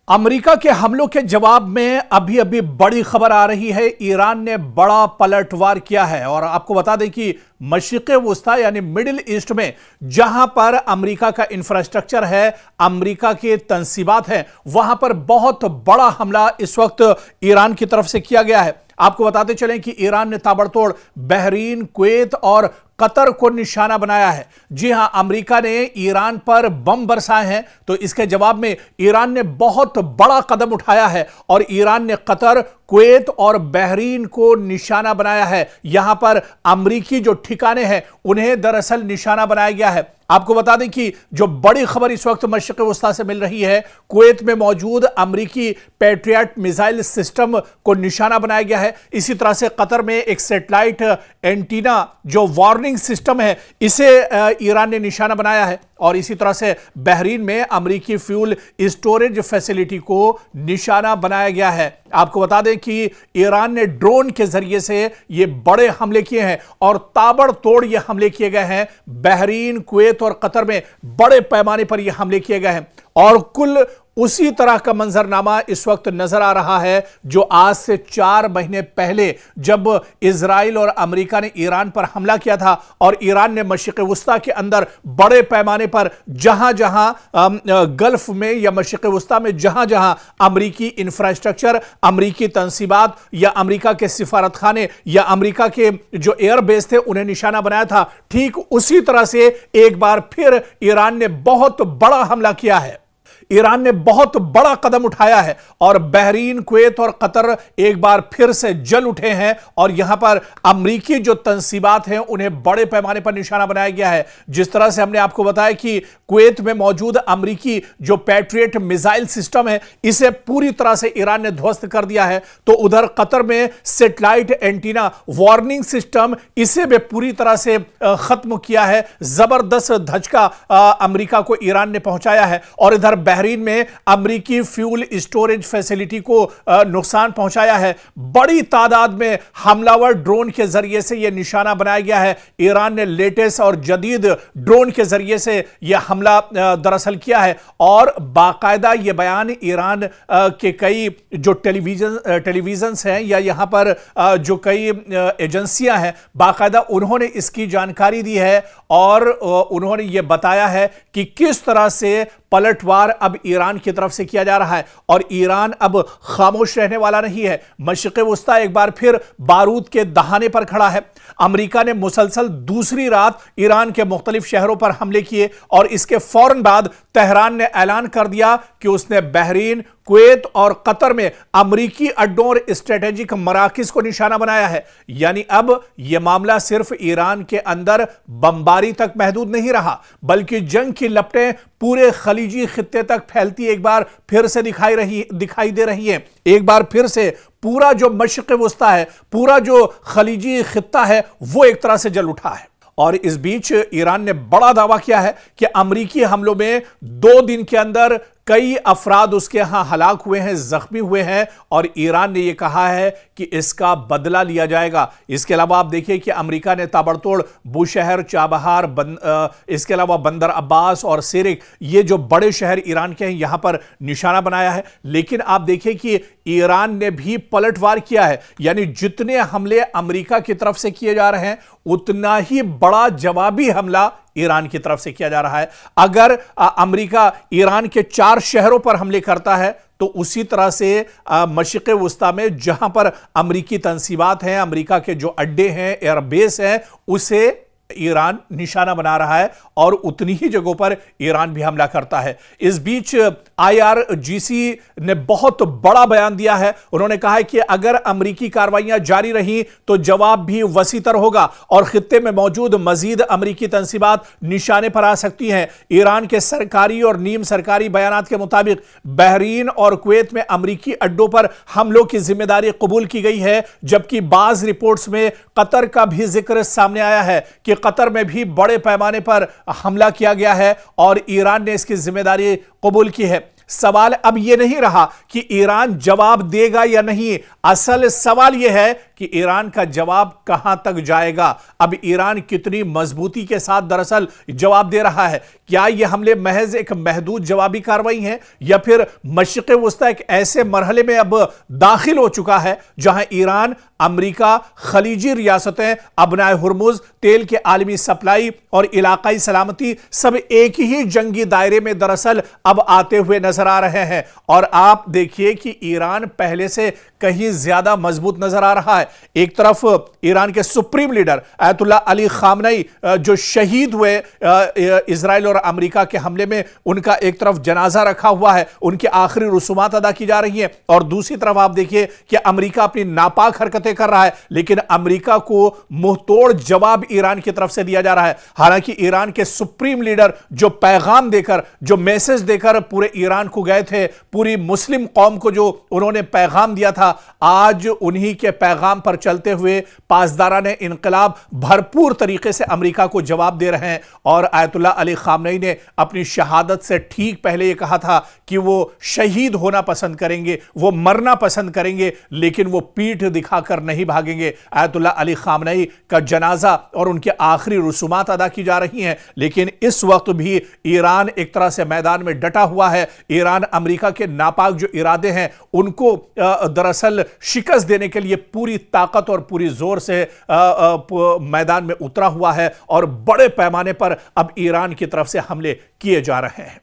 America के हमलों के जवाब में अभी अभी बड़ी खबर आ रही है। ईरान ने बड़ा पलटवार किया है और आपको बता दें कि मशरिक़ वुस्ता यानी मिडिल ईस्ट में जहां पर अमेरिका का इंफ्रास्ट्रक्चर है, अमेरिका के तंसीबात हैं, वहां पर बहुत बड़ा हमला इस वक्त ईरान की तरफ से किया गया है। आपको बताते चलें कि ईरान ने ताबड़तोड़ बहरीन, कुवैत और कतर को निशाना बनाया है। जी हां, अमेरिका ने ईरान पर बम बरसाए हैं, तो इसके जवाब में ईरान ने बहुत बड़ा कदम उठाया है और ईरान ने कतर, कुवैत और बहरीन को निशाना बनाया है। यहां पर अमेरिकी जो ठिकाने हैं उन्हें दरअसल निशाना बनाया गया है। आपको बता दें कि जो बड़ी खबर इस वक्त मशरिक़ वुस्ता से मिल रही है, कुवैत में मौजूद अमेरिकी पैट्रियट मिसाइल सिस्टम को निशाना बनाया गया है। इसी तरह से कतर में एक सैटेलाइट एंटीना जो वार्निंग सिस्टम है, इसे ईरान ने निशाना बनाया है। और इसी तरह से बहरीन में अमेरिकी फ्यूल स्टोरेज फैसिलिटी को निशाना बनाया गया है। आपको बता दें कि ईरान ने ड्रोन के जरिए से ये बड़े हमले किए हैं और ताबड़तोड़ ये हमले किए गए हैं। बहरीन, कुवैत और कतर में बड़े पैमाने पर ये हमले किए गए हैं और कुल उसी तरह का मंजरनामा इस वक्त नजर आ रहा है जो आज से 4 महीने पहले जब इजराइल और अमेरिका ने ईरान पर हमला किया था और ईरान ने मशरिक़ वुस्ता के अंदर बड़े पैमाने पर जहां जहां गल्फ में या मशरिक़ वुस्ता में जहां जहां अमेरिकी इंफ्रास्ट्रक्चर, अमेरिकी तंसीबात या अमेरिका के सिफारतखाने या अमेरिका के जो एयरबेस थे उन्हें निशाना बनाया था, ठीक उसी तरह से एक बार फिर ईरान ने बहुत बड़ा हमला किया है। ईरान ने बहुत बड़ा कदम उठाया है और बहरीन, कुवैत और कतर एक बार फिर से जल उठे हैं और यहां पर अमेरिकी जो तंसीबात हैं उन्हें बड़े पैमाने पर निशाना बनाया गया है। जिस तरह से हमने आपको बताया कि कुवैत में मौजूद अमेरिकी जो पैट्रियट मिसाइल सिस्टम है, इसे पूरी तरह से ईरान ने ध्वस्त कर दिया है, तो उधर कतर में सैटेलाइट एंटीना वार्निंग सिस्टम, इसे भी पूरी तरह से खत्म किया है। जबरदस्त धचका अमेरिका को ईरान ने पहुंचाया है और इधर बहरीन में अमेरिकी फ्यूल स्टोरेज फैसिलिटी को नुकसान पहुंचाया है। बड़ी तादाद में हमलावर ड्रोन के जरिए से यह निशाना बनाया गया है। ईरान ने लेटेस्ट और जदीद ड्रोन के जरिए से यह हमला दरअसल किया है और बाकायदा यह बयान ईरान के कई जो टेलीविजन हैं या यहां पर जो कई एजेंसियां हैं, बाकायदा उन्होंने इसकी जानकारी दी है और उन्होंने यह बताया है कि किस तरह से पलटवार अब ईरान की तरफ से किया जा रहा है और ईरान अब खामोश रहने वाला नहीं है। मशरिक़ वुस्ता एक बार फिर बारूद के दहाने पर खड़ा है। अमेरिका ने मुसलसल दूसरी रात ईरान के मुख्तलिफ शहरों पर हमले किए और इसके फौरन बाद तेहरान ने ऐलान कर दिया कि उसने बहरीन, कुवैत और कतर में अमेरिकी अड्डों और स्ट्रेटेजिक मराकिज को निशाना बनाया है। यानी अब यह मामला सिर्फ ईरान के अंदर बमबारी तक महदूद नहीं रहा, बल्कि जंग की लपटें पूरे खलीजी खित्ते तक फैलती एक बार फिर से दिखाई दे रही है। एक बार फिर से पूरा जो मशरिक़ वुस्ता है, पूरा जो खलीजी खित्ता है, वो एक तरह से जल उठा है। और इस बीच ईरान ने बड़ा दावा किया है कि अमेरिकी हमलों में 2 दिन के अंदर कई अफराद उसके यहां हलाक हुए हैं, जख्मी हुए हैं और ईरान ने यह कहा है कि इसका बदला लिया जाएगा। इसके अलावा आप देखिए कि अमेरिका ने ताबड़तोड़ बुशहर, चाबहार, इसके अलावा बंदर अब्बास और सिरिक, ये जो बड़े शहर ईरान के हैं, यहां पर निशाना बनाया है। लेकिन आप देखिए कि ईरान ने भी पलटवार किया है। यानी जितने हमले अमेरिका की तरफ से किए जा रहे हैं, उतना ही बड़ा जवाबी हमला ईरान की तरफ से किया जा रहा है। अगर अमेरिका ईरान के 4 शहरों पर हमले करता है तो उसी तरह से मशरिक़ वुस्ता में जहां पर अमेरिकी तंसीबात हैं, अमेरिका के जो अड्डे हैं, एयरबेस हैं, उसे ईरान निशाना बना रहा है और उतनी ही जगहों पर ईरान भी हमला करता है। इस बीच IRGC ने बहुत बड़ा बयान दिया है। उन्होंने कहा है कि अगर अमेरिकी कार्रवाइयां जारी रहीं तो जवाब भी वसीतर होगा और खित्ते में मौजूद मजीद अमेरिकी तंसीबात निशाने पर आ सकती हैं। ईरान के सरकारी और नीम सरकारी बयानात के मुताबिक बहरीन और कुवैत में अमेरिकी अड्डों पर हमलों की जिम्मेदारी कबूल की गई है, जबकि बाज रिपोर्ट्स में कतर का भी जिक्र सामने आया है कि कतर में भी बड़े पैमाने पर हमला किया गया है और ईरान ने इसकी जिम्मेदारी कबूल की है। सवाल अब यह नहीं रहा कि ईरान जवाब देगा या नहीं, असल सवाल यह है कि ईरान का जवाब कहां तक जाएगा। अब ईरान कितनी मजबूती के साथ दरअसल जवाब दे रहा है। क्या यह हमले महज एक महदूद जवाबी कार्रवाई है या फिर मशरिक़ वुस्ता एक ऐसे मरहले में अब दाखिल हो चुका है जहां ईरान, अमेरिका, खलीजी रियासतें, अबनाए हुर्मुज, तेल के आलमी सप्लाई और इलाकाई सलामती सब एक ही जंगी दायरे में दरअसल अब आते हुए नजर आ रहे हैं। और आप देखिए कि ईरान पहले से कहीं ज्यादा मजबूत नजर आ रहा है। एक तरफ ईरान के सुप्रीम लीडर अयतुल्ला अली खामनई जो शहीद हुए इजराइल और अमेरिका के हमले में, उनका एक तरफ जनाजा रखा हुआ है, उनकी आखिरी रसूमात अदा की जा रही है। और दूसरी तरफ आप देखिए कि अमेरिका अपनी नापाक हरकतें कर रहा है, लेकिन अमेरिका को मुंहतोड़ जवाब ईरान की तरफ से दिया जा रहा है। हालांकि ईरान के सुप्रीम लीडर जो पैगाम देकर, जो मैसेज देकर पूरे ईरान को गए थे, पूरी मुस्लिम कौम को जो उन्होंने पैगाम दिया था, आज उन्हीं के पैगाम पर चलते हुए पासदाराने इनकलाब भरपूर तरीके से अमेरिका को जवाब दे रहे हैं। और अयतुल्ला अली खामनई ने अपनी शहादत से ठीक पहले यह कहा था कि वो शहीद होना पसंद करेंगे, वो मरना पसंद करेंगे, लेकिन वो पीठ दिखाकर नहीं भागेंगे। अयतुल्ला अली खामनई का जनाजा और उनके आखिरी रसूमात अदा की जा रही हैं, लेकिन इस वक्त भी ईरान एक तरह से मैदान में डटा हुआ है। ईरान अमेरिका के नापाक जो इरादे हैं उनको दरअसल शिकस्त देने के लिए पूरी ताकत और पूरी जोर से मैदान में उतरा हुआ है और बड़े पैमाने पर अब ईरान की तरफ से हमले किए जा रहे हैं।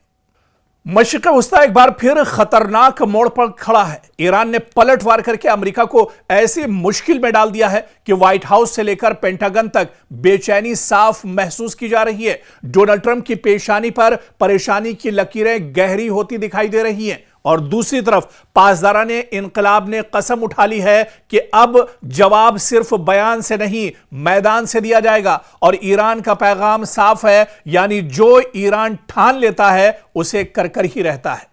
मशरिक़ वुस्ता एक बार फिर खतरनाक मोड़ पर खड़ा है। ईरान ने पलटवार करके अमेरिका को ऐसी मुश्किल में डाल दिया है कि व्हाइट हाउस से लेकर पेंटागन तक बेचैनी साफ महसूस की जा रही है। डोनाल्ड ट्रंप की पेशानी पर परेशानी की लकीरें गहरी होती दिखाई दे रही हैं। और दूसरी तरफ पासदाराने इनकलाब ने कसम उठा ली है कि अब जवाब सिर्फ बयान से नहीं, मैदान से दिया जाएगा। और ईरान का पैगाम साफ है, यानी जो ईरान ठान लेता है उसे कर कर ही रहता है।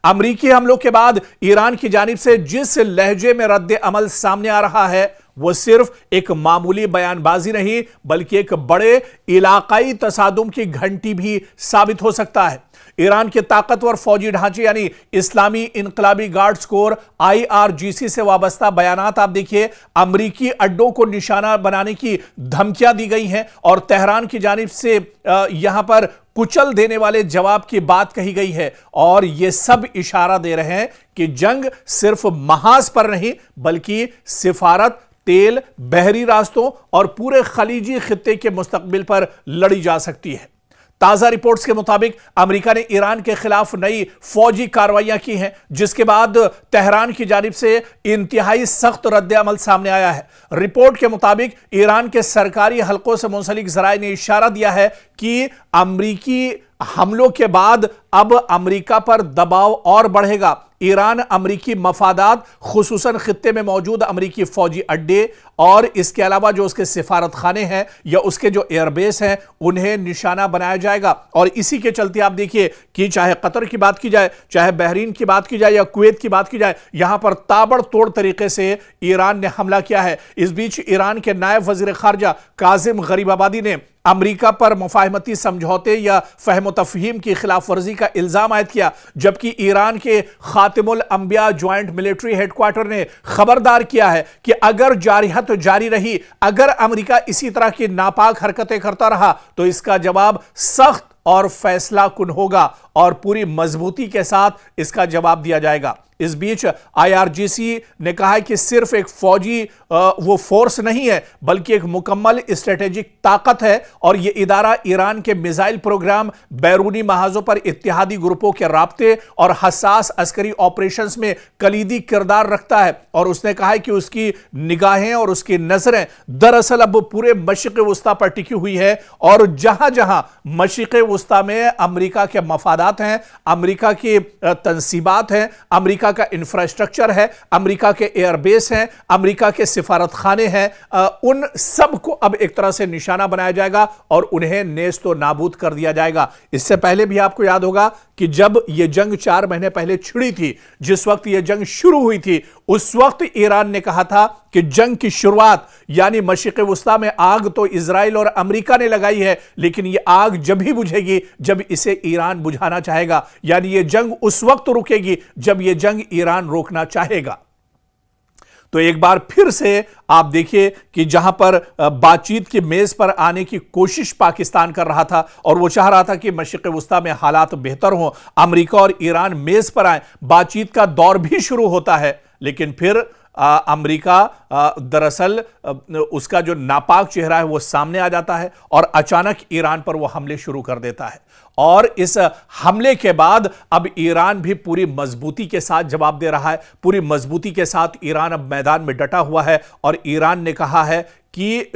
अमरीकी हमलों के बाद ईरान की जानिब से जिस लहजे में रद्द अमल सामने आ रहा है, वो सिर्फ एक मामूली बयानबाजी नहीं बल्कि एक बड़े इलाकाई तसादुम की घंटी भी साबित हो सकता है। ईरान के ताकतवर फौजी ढांचे यानी इस्लामी इनकलाबी गार्ड्स कोर IRGC से वाबस्ता बयानात आप देखिए, अमरीकी अड्डों को निशाना बनाने की धमकियां दी गई हैं और तेहरान की जानिब से यहां पर कुचल देने वाले जवाब की बात कही गई है। और यह सब इशारा दे रहे हैं कि जंग सिर्फ महाज पर नहीं बल्कि सिफारत, तेल, बहरी रास्तों और पूरे खलीजी खित्ते के मुस्तकबिल पर लड़ी जा सकती है। ताजा रिपोर्ट्स के मुताबिक अमेरिका ने ईरान के खिलाफ नई फौजी कार्रवाइयां की हैं, जिसके बाद तेहरान की जानिब से इंतहाई सख्त रद्द अमल सामने आया है। रिपोर्ट के मुताबिक ईरान के सरकारी हलकों से मुंसलिक जराए ने इशारा दिया है कि अमरीकी हमलों के बाद अब अमेरिका पर दबाव और बढ़ेगा। ईरान अमरीकी मफादात, खुसूसन खित्ते में मौजूद अमरीकी फौजी अड्डे और इसके अलावा जो उसके सिफारत खाने हैं या उसके जो एयरबेस हैं, उन्हें निशाना बनाया जाएगा। और इसी के चलते आप देखिए कि चाहे कतर की बात की जाए, चाहे बहरीन की बात की जाए या कुवैत की बात की जाए, यहां पर ताबड़तोड़ तरीके से ईरान ने हमला किया है। इस बीच ईरान के नायब वजीर खारजा काजिम गरीबाबादी ने अमेरिका पर मुफाहमती समझौते या फहम तफहीम की खिलाफ वर्जी का इल्जाम आयद किया, जबकि ईरान के खातिमुल अंबिया ज्वाइंट मिलिट्री हेडक्वार्टर ने खबरदार किया है कि अगर जारिहत जारी रही, अगर अमेरिका इसी तरह की नापाक हरकतें करता रहा तो इसका जवाब सख्त और फैसला कुन होगा और पूरी मजबूती के साथ इसका जवाब दिया जाएगा। इस बीच IRGC ने कहा है कि सिर्फ एक फौजी वो फोर्स नहीं है बल्कि एक मुकम्मल स्ट्रेटेजिक ताकत है और यह इदारा ईरान के मिसाइल प्रोग्राम, बैरूनी महाजों पर इत्तेहादी ग्रुपों के राब्ते और हसास अस्करी ऑपरेशंस में कलीदी किरदार रखता है। और उसने कहा है कि उसकी निगाहें और उसकी नजरें दरअसल अब पूरे मशरिक़ वुस्ता पर टिकी हुई है और जहां जहां मशरिक़ वुस्ता में अमेरिका के मफादात हैं, अमेरिका की तंसीबात हैं, अमेरिका का इंफ्रास्ट्रक्चर है, अमेरिका के एयरबेस हैं, अमेरिका के सिफारत खाने हैं, उन सब को अब एक तरह से निशाना बनाया जाएगा और उन्हें नेस्तो नाबूद कर दिया जाएगा। इससे पहले भी आपको याद होगा कि जब यह जंग 4 महीने पहले छिड़ी थी, जिस वक्त यह जंग शुरू हुई थी, उस वक्त ईरान ने कहा था कि जंग की शुरुआत यानी मशरिक़ वुस्ता में आग तो इजराइल और अमेरिका ने लगाई है, लेकिन यह आग जब ही बुझेगी जब इसे ईरान बुझाना चाहेगा, यानी यह जंग उस वक्त रुकेगी जब यह जंग ईरान रोकना चाहेगा। तो एक बार फिर से आप देखिए कि जहां पर बातचीत की मेज पर आने की कोशिश पाकिस्तान कर रहा था और वो चाह रहा था कि मशरिक़ वुस्ता में हालात बेहतर हों, अमेरिका और ईरान मेज पर आए, बातचीत का दौर भी शुरू होता है, लेकिन फिर अमेरिका दरअसल उसका जो नापाक चेहरा है वो सामने आ जाता है और अचानक ईरान पर वो हमले शुरू कर देता है। और इस हमले के बाद अब ईरान भी पूरी मजबूती के साथ जवाब दे रहा है। पूरी मजबूती के साथ ईरान अब मैदान में डटा हुआ है और ईरान ने कहा है कि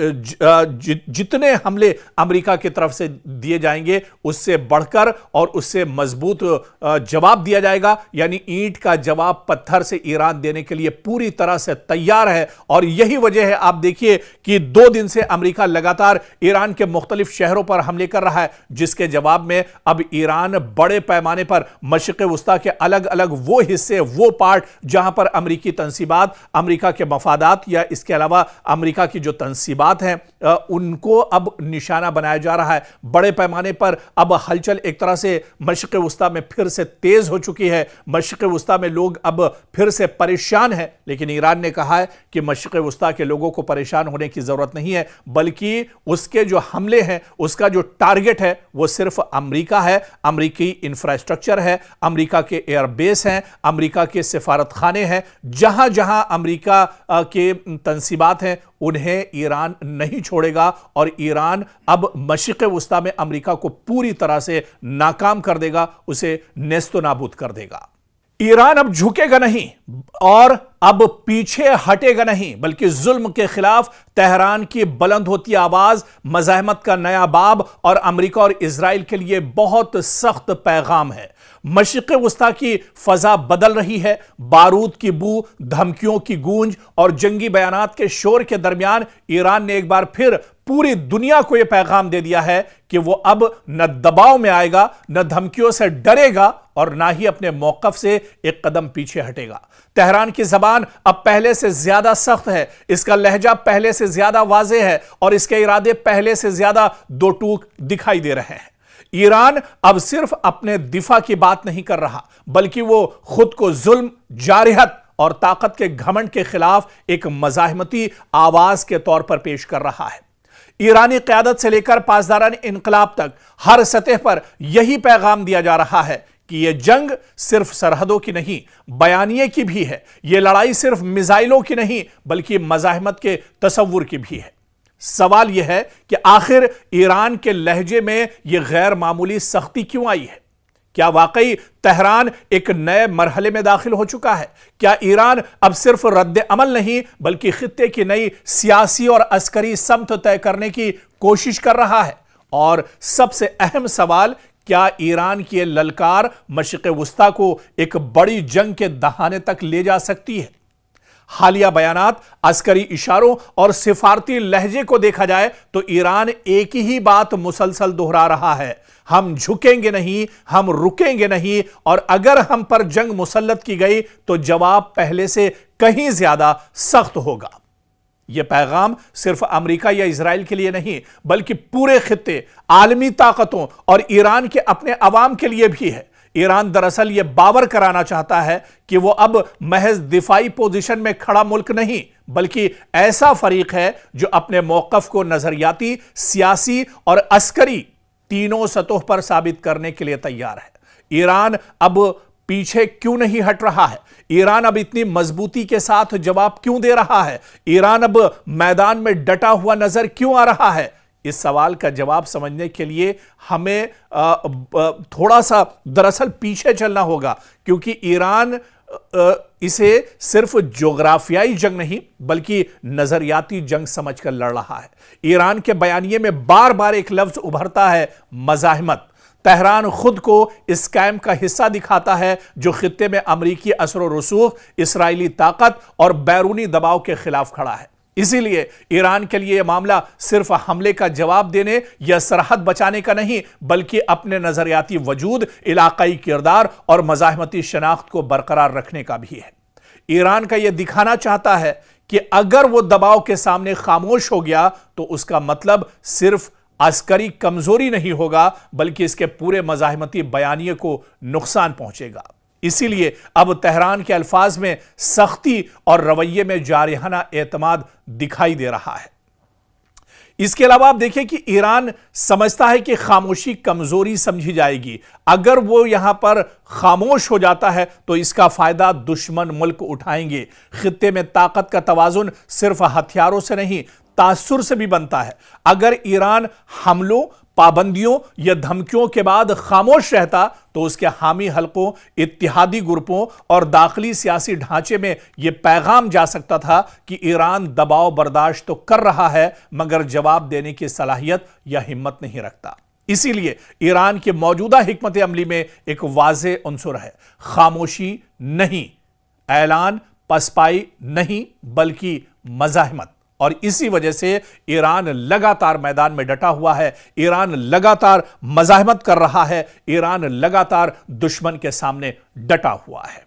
जितने हमले अमेरिका की तरफ से दिए जाएंगे उससे बढ़कर और उससे मजबूत जवाब दिया जाएगा, यानी ईंट का जवाब पत्थर से ईरान देने के लिए पूरी तरह से तैयार है। और यही वजह है, आप देखिए कि 2 दिन से अमेरिका लगातार ईरान के मुख्तलिफ शहरों पर हमले कर रहा है, जिसके जवाब में अब ईरान बड़े पैमाने पर मशरिक़ वुस्ता के अलग अलग वो हिस्से, वो पार्ट जहां पर अमेरिकी तंसीबात, अमेरिका के मफादात या इसके अलावा अमेरिका की जो तंसीबात हैं उनको अब निशाना बनाया जा रहा है। बड़े पैमाने पर अब हलचल एक तरह से मशरिक़ वुस्ता में फिर से तेज हो चुकी है। मशरिक़ वुस्ता में लोग अब फिर से परेशान हैं, लेकिन ईरान ने कहा है कि मशरिक़ वुस्ता के लोगों को परेशान होने की जरूरत नहीं है, बल्कि उसके जो हमले हैं उसका जो टारगेट है वो सिर्फ अमेरिका है, अमेरिकी इंफ्रास्ट्रक्चर है, अमेरिका के एयरबेस हैं, अमेरिका के सिफारत खाने हैं। जहां जहां अमेरिका के तंसीबात हैं उन्हें ईरान नहीं छोड़ेगा और ईरान अब मशरिक़ वुस्ता में अमेरिका को पूरी तरह से नाकाम कर देगा, उसे नेस्तो नाबूद कर देगा। ईरान अब झुकेगा नहीं और अब पीछे हटेगा नहीं, बल्कि जुल्म के खिलाफ तेहरान की बुलंद होती आवाज मज़ाहमत का नया बाब और अमेरिका और इजराइल के लिए बहुत सख्त पैगाम है। मशरिक़ वुस्ता की फजा बदल रही है। बारूद की बू, धमकियों की गूंज और जंगी बयानात के शोर के दरमियान ईरान ने एक बार फिर पूरी दुनिया को यह पैगाम दे दिया है कि वो अब न दबाव में आएगा, न धमकियों से डरेगा और ना ही अपने मौकफ से एक कदम पीछे हटेगा। तेहरान की जबान अब पहले से ज्यादा सख्त है, इसका लहजा पहले से ज्यादा वाज़ेह है और इसके इरादे पहले से ज्यादा दो टूक दिखाई दे रहे हैं। ईरान अब सिर्फ अपने दिफा की बात नहीं कर रहा, बल्कि वो खुद को जुल्म, जारहत और ताकत के घमंड के खिलाफ एक मज़ाहमती आवाज के तौर पर पेश कर रहा है। ईरानी क़यादत से लेकर पासदारान इनकलाब तक हर सतह पर यही पैगाम दिया जा रहा है कि यह जंग सिर्फ सरहदों की नहीं, बयानिए की भी है। यह लड़ाई सिर्फ मिसाइलों की नहीं, बल्कि मज़ाहमत के तसव्वुर की भी है। सवाल यह है कि आखिर ईरान के लहजे में यह गैर मामूली सख्ती क्यों आई है? क्या वाकई तेहरान एक नए मरहले में दाखिल हो चुका है? क्या ईरान अब सिर्फ रद्द अमल नहीं, बल्कि खित्ते की नई सियासी और अस्करी समत तय करने की कोशिश कर रहा है? और सबसे अहम सवाल, क्या ईरान की यह ललकार मशरिक़ वुस्ता को एक बड़ी जंग के दहाने तक ले जा सकती है? हालिया बयानात, अस्करी इशारों और सिफारती लहजे को देखा जाए तो ईरान एक ही बात मुसलसल दोहरा रहा है, हम झुकेंगे नहीं, हम रुकेंगे नहीं, और अगर हम पर जंग मुसल्लत की गई तो जवाब पहले से कहीं ज्यादा सख्त होगा। यह पैगाम सिर्फ अमेरिका या इजराइल के लिए नहीं, बल्कि पूरे खित्ते, आलमी ताकतों और ईरान के अपने अवाम के लिए भी है। ईरान दरअसल यह बावर कराना चाहता है कि वो अब महज दिफाई पोजीशन में खड़ा मुल्क नहीं, बल्कि ऐसा फरीक है जो अपने मौकफ को नजरियाती, सियासी और अस्करी तीनों सतहों पर साबित करने के लिए तैयार है। ईरान अब पीछे क्यों नहीं हट रहा है? ईरान अब इतनी मजबूती के साथ जवाब क्यों दे रहा है? ईरान अब मैदान में डटा हुआ नजर क्यों आ रहा है? इस सवाल का जवाब समझने के लिए हमें थोड़ा सा दरअसल पीछे चलना होगा, क्योंकि ईरान इसे सिर्फ जोग्राफियाई जंग नहीं, बल्कि नजरियाती जंग समझकर लड़ रहा है। ईरान के बयानिए में बार बार एक लफ्ज उभरता है, मज़ाहमत। तेहरान खुद को इस कैम्प का हिस्सा दिखाता है जो खित्ते में अमरीकी असर व रसूख, इसराइली ताकत और बैरूनी दबाव के खिलाफ खड़ा है। इसीलिए ईरान के लिए यह मामला सिर्फ हमले का जवाब देने या सरहद बचाने का नहीं, बल्कि अपने नजरियाती वजूद, इलाकाई किरदार और मज़ाहमती शनाख्त को बरकरार रखने का भी है। ईरान का यह दिखाना चाहता है कि अगर वो दबाव के सामने खामोश हो गया तो उसका मतलब सिर्फ अस्करी कमजोरी नहीं होगा, बल्कि इसके पूरे मज़ाहमती बयानिए को नुकसान पहुंचेगा। इसीलिए अब तेहरान के अल्फाज में सख्ती और रवैये में जारिहाना एतमाद दिखाई दे रहा है। इसके अलावा आप देखिए कि ईरान समझता है कि खामोशी कमजोरी समझी जाएगी। अगर वो यहां पर खामोश हो जाता है तो इसका फायदा दुश्मन मुल्क उठाएंगे। खित्ते में ताकत का तवाजुन सिर्फ हथियारों से नहीं, तासुर से भी बनता है। अगर ईरान हमलों, पाबंदियों या धमकियों के बाद खामोश रहता तो उसके हामी हलकों, इत्तिहादी ग्रुपों और दाखिली सियासी ढांचे में यह पैगाम जा सकता था कि ईरान दबाव बर्दाश्त तो कर रहा है मगर जवाब देने की सलाहियत या हिम्मत नहीं रखता। इसीलिए ईरान के मौजूदा हिकमत अमली में एक वाज़ेह उन्सुर है, खामोशी नहीं, ऐलान पसपाई नहीं, बल्कि मज़ाहमत। और इसी वजह से ईरान लगातार मैदान में डटा हुआ है, ईरान लगातार मज़ाहमत कर रहा है, ईरान लगातार दुश्मन के सामने डटा हुआ है।